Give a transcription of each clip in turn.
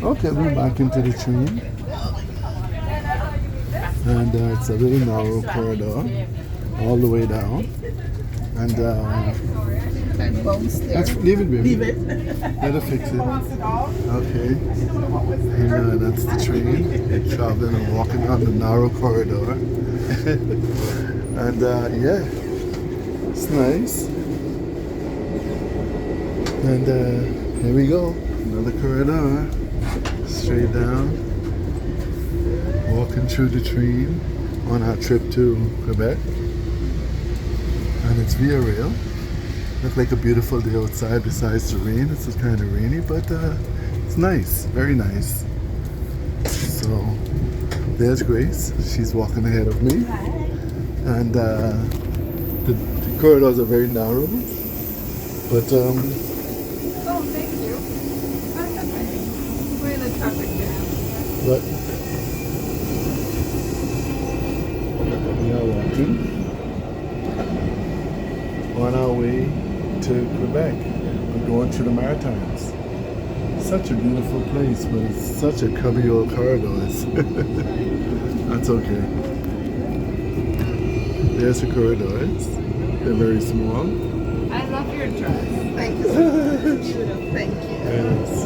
Okay, we're back into the train. And it's a little narrow corridor all the way down. And leave it, baby. Leave it. Let her fix it. Okay. And that's the train. Traveling and walking on the narrow corridor. And yeah, it's nice. And here we go. Another corridor. Straight down. Walking through the train on our trip to Quebec. And it's via rail. Looks like a beautiful day outside besides the rain. It's just kind of rainy, but it's nice, very nice. So there's Grace. She's walking ahead of me. And the corridors are very narrow. But Oh, thank you. We're in a traffic jam. but we are walking on our way to Quebec. We're going through the Maritimes. Such a beautiful place, but it's such a cubby old corridor. That's okay. There's the corridors. They're very small. I love your dress. Thank you so much. Thank you. Yes.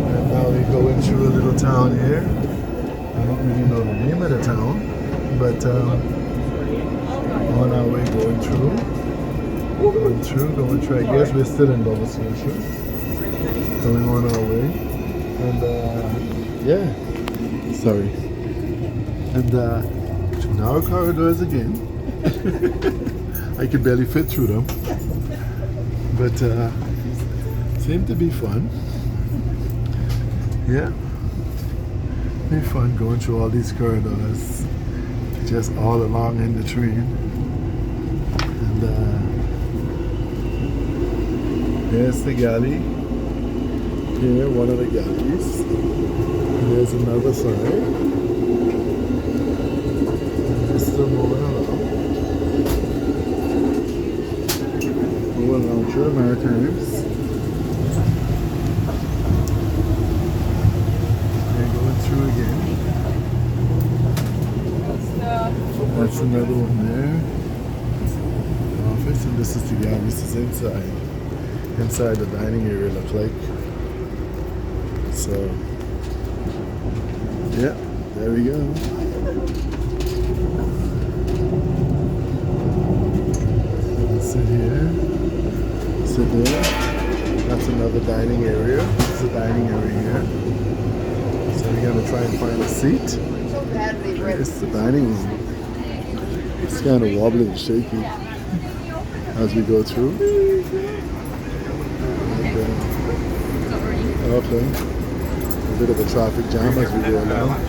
And now we're going through a little town here. I don't really know the name of the town, but on our way going through. I guess we're still in Nova Scotia. Going on our way. And yeah. Sorry. And narrow corridors again. I could barely fit through them. But seemed to be fun. Yeah. Be fun going through all these corridors. Just all along in the train. And there's the galley. Here, one of the galleys. And there's another side. And we're still moving around. Moving around through the Maritimes. We're going through again. That's another one there. Office, and this is the galley. This is inside. Inside the dining area, look like. So, yeah, there we go. Sit here, sit there. That's another dining area. This is a dining area here. So we're gonna try and find a seat. It's the dining room. It's kind of wobbly and shaky as we go through. Okay. A bit of a traffic jam as we go along.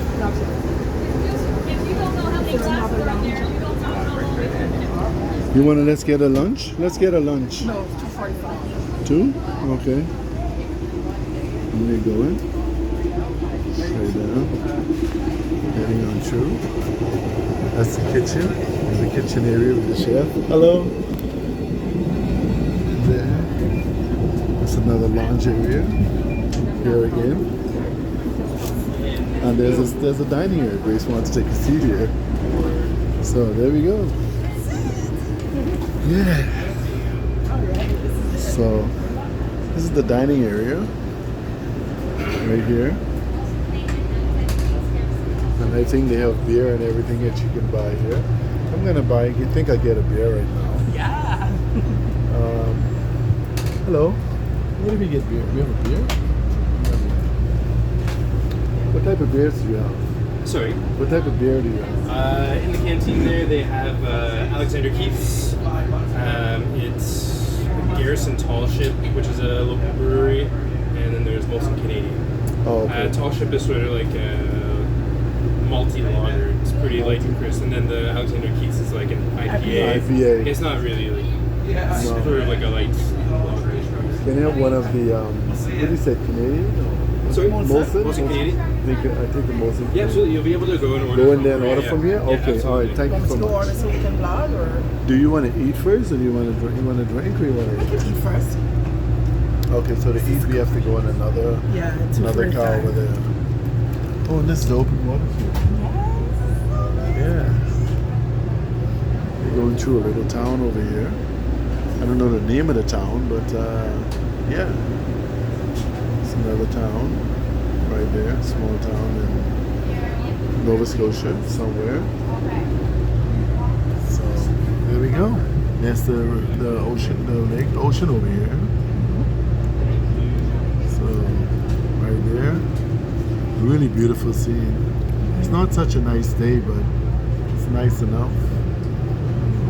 You want to let's get a lunch? Let's get a lunch. No, 2:45. 2? Okay. Where are you going? Straight down. Heading on through. That's the kitchen. And the kitchen area with the chef. Hello. There. That's another lounge area. Here again. And there's a dining area. Grace wants to take a seat here. So there we go. Yeah. So this is the dining area. Right here. And I think they have beer and everything that you can buy here. I'm gonna buy, you think I'll get a beer right now. Yeah. Hello. Where do we get beer? We have a beer? What type of beers do you have? Sorry. What type of beer do you have? In the canteen there, they have Alexander Keith's. It's Garrison Tall Ship, which is a local brewery, and then there's Molson Canadian. Oh, okay. Tall Ship is sort of like a malty lager. It's pretty light and crisp, and then the Alexander Keith's is like an IPA. IPA. It's not really like it's No. sort of like a light lager. Can you have one of the, what did you say, Canadian? Sorry, Molson? Molson Canadian. I take the Molson. Yeah, absolutely. You'll be able to go and order. Go in there and order yeah. from here? Yeah, Okay, absolutely. all right, thank you Want so to go much. order so we can vlog, or Do you want to eat first or do you want to drink? You want to drink or you want we to can eat first? Okay, so to eat we have to go in another Yeah, it's another car over there. Oh, and this is open water here. Yeah. We're going through a little town over here. I don't know the name of the town, but yeah. It's another town right there, small town in Nova Scotia somewhere. So there we go. That's the ocean, the lake, ocean over here. So right there, really beautiful scene. It's not such a nice day, but it's nice enough.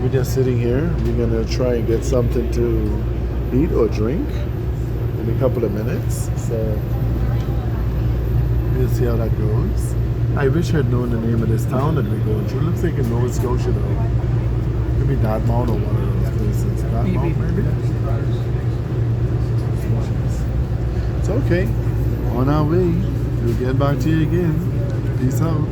We're just sitting here. We're gonna try and get something to eat or drink in a couple of minutes. So we'll see how that goes. I wish I'd known the name of this town that we're going to. It looks like in Nova Scotia though. Maybe Dartmouth or one of those places. Dartmouth maybe? It's okay. On our way. We'll get back to you again. Peace out.